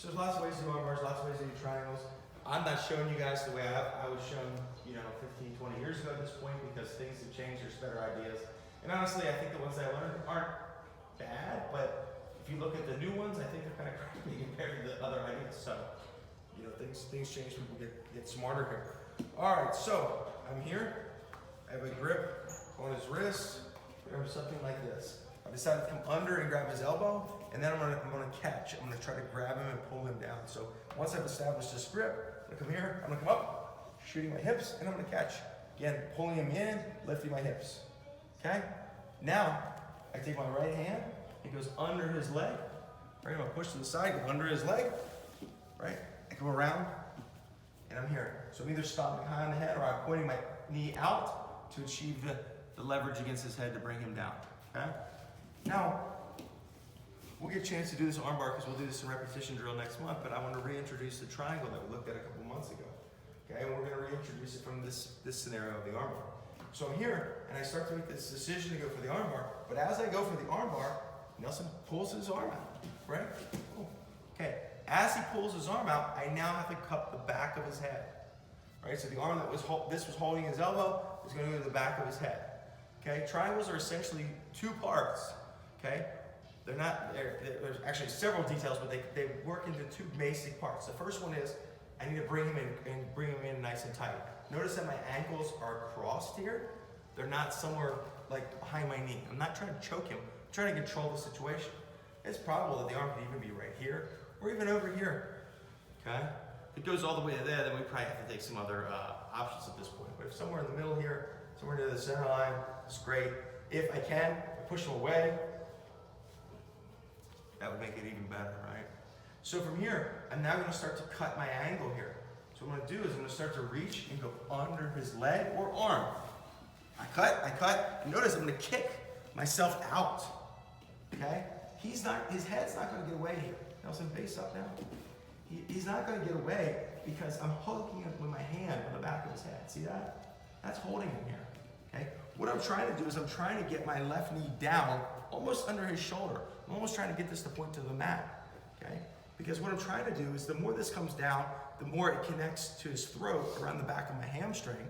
So there's lots of ways to do arm bars, lots of ways to do triangles. I'm not showing you guys the way I was shown, 15, 20 years ago at this point, because things have changed, there's better ideas. And honestly, I think the ones that I learned aren't bad, but if you look at the new ones, I think they're kind of crappy compared to the other ideas. So, things change, people get smarter here. All right, so I'm here. I have a grip on his wrist, or something like this. I decided to come under and grab his elbow, and then I'm gonna catch. I'm gonna try to grab him and pull him down. So once I've established this grip, I'm gonna come here, I'm gonna come up, shooting my hips, and I'm gonna catch. Again, pulling him in, lifting my hips. Okay? Now, I take my right hand, it goes under his leg. Right, I'm gonna push to the side, go under his leg. Right? I come around, and I'm here. So I'm either stopping high on the head, or I'm pointing my knee out to achieve the leverage against his head to bring him down. Okay? Now, we'll get a chance to do this armbar because we'll do this in repetition drill next month, but I want to reintroduce the triangle that we looked at a couple months ago. Okay, and we're going to reintroduce it from this scenario of the armbar. So I'm here, and I start to make this decision to go for the armbar, but as I go for the armbar, Nelson pulls his arm out, right? Okay, as he pulls his arm out, I now have to cup the back of his head. Right, so the arm that was holding his elbow is going to go to the back of his head. Okay, triangles are essentially two parts. Okay, there's actually several details, but they work into two basic parts. The first one is I need to bring him in nice and tight. Notice that my ankles are crossed here. They're not somewhere like behind my knee. I'm not trying to choke him. I'm trying to control the situation. It's probable that the arm could even be right here or even over here. Okay, if it goes all the way to there, then we probably have to take some other options at this point. But if somewhere in the middle here, somewhere near the center line, it's great. If I can, I push him away. That would make it even better, right? So from here, I'm now going to start to cut my angle here. So what I'm going to do is I'm going to start to reach and go under his leg or arm. I cut. Notice I'm going to kick myself out. Okay? His head's not going to get away here. Nelson, face up now. He's not going to get away because I'm hooking him with my hand on the back of his head. See that? That's holding him here. Okay? What I'm trying to do is I'm trying to get my left knee down almost under his shoulder. I'm almost trying to get this to point to the mat. Okay? Because what I'm trying to do is the more this comes down, the more it connects to his throat around the back of my hamstring.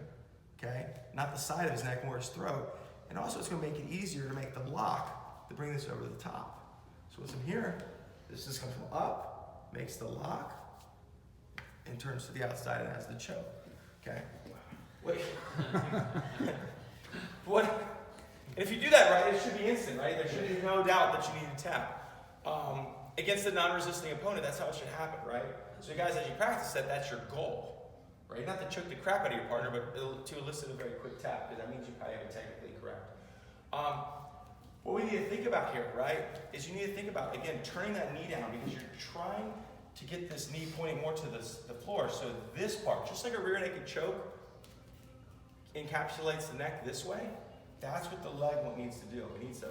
Okay? Not the side of his neck, more his throat. And also it's going to make it easier to make the lock to bring this over the top. So once I'm here, this just comes from up, makes the lock, and turns to the outside and has the choke. Okay? Wait. What? If you do that right, it should be instant, right? There should be no doubt that you need to tap. Against a non-resisting opponent, that's how it should happen, right? So guys, as you practice that, that's your goal, right? Not to choke the crap out of your partner, but to elicit a very quick tap, because that means you probably have it technically correct. What we need to think about here, right, is you need to think about, again, turning that knee down because you're trying to get this knee pointing more to the floor. So this part, just like a rear naked choke encapsulates the neck this way, that's what the leg needs to do. It needs to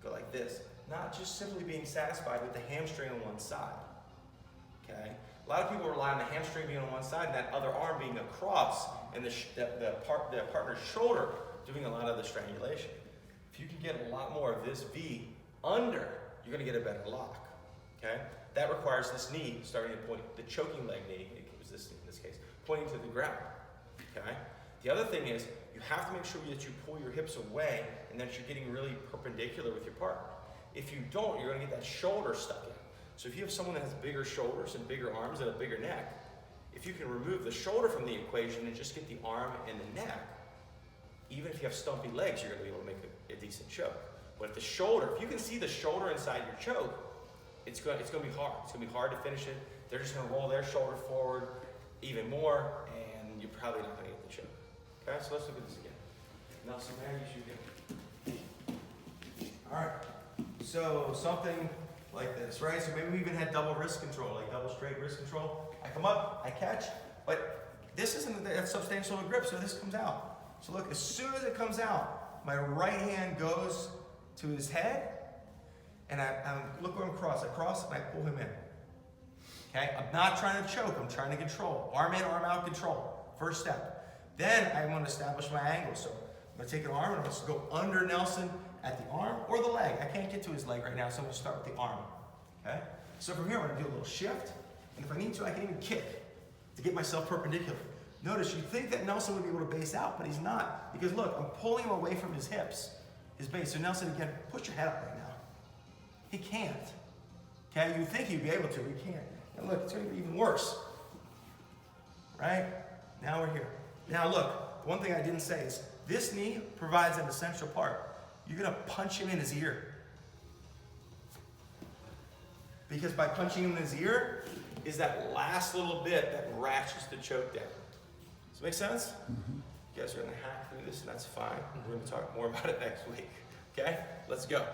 go like this. Not just simply being satisfied with the hamstring on one side. Okay? A lot of people rely on the hamstring being on one side and that other arm being across and the partner's shoulder doing a lot of the strangulation. If you can get a lot more of this V under, you're going to get a better lock. Okay? That requires this knee starting to point, the choking leg knee, it was this in this case, pointing to the ground. Okay? The other thing is, you have to make sure that you pull your hips away and that you're getting really perpendicular with your partner. If you don't, you're going to get that shoulder stuck in. So if you have someone that has bigger shoulders and bigger arms and a bigger neck, if you can remove the shoulder from the equation and just get the arm and the neck, even if you have stumpy legs, you're going to be able to make a decent choke. But if the shoulder, if you can see the shoulder inside your choke, it's going to be hard. It's going to be hard to finish it. They're just going to roll their shoulder forward even more, and you're probably not going to get the choke. Okay, so let's look at this again. Nelson, man, you should get. All right. So something like this, right? So maybe we even had double wrist control, like double straight wrist control. I come up, I catch, but this isn't that substantial a grip, so this comes out. So look, as soon as it comes out, my right hand goes to his head, and look where I'm crossed. I cross and I pull him in. Okay, I'm not trying to choke, I'm trying to control. Arm in, arm out control. First step. Then I want to establish my angle. So I'm going to take an arm and I'm going to go under Nelson at the arm or the leg. I can't get to his leg right now, so I'm going to start with the arm. Okay? So from here, I'm gonna do a little shift, and if I need to, I can even kick to get myself perpendicular. Notice, you'd think that Nelson would be able to base out, but he's not. Because look, I'm pulling him away from his hips, his base. So Nelson, again, push your head up right now. He can't. Okay, you think he'd be able to, but he can't. And look, it's gonna be even worse. Right? Now we're here. Now look, one thing I didn't say is, this knee provides an essential part. You're gonna punch him in his ear. Because by punching him in his ear, is that last little bit that ratchets the choke down. Does it make sense? Mm-hmm. You guys are gonna hack through this, and that's fine. We're gonna talk more about it next week. Okay? Let's go.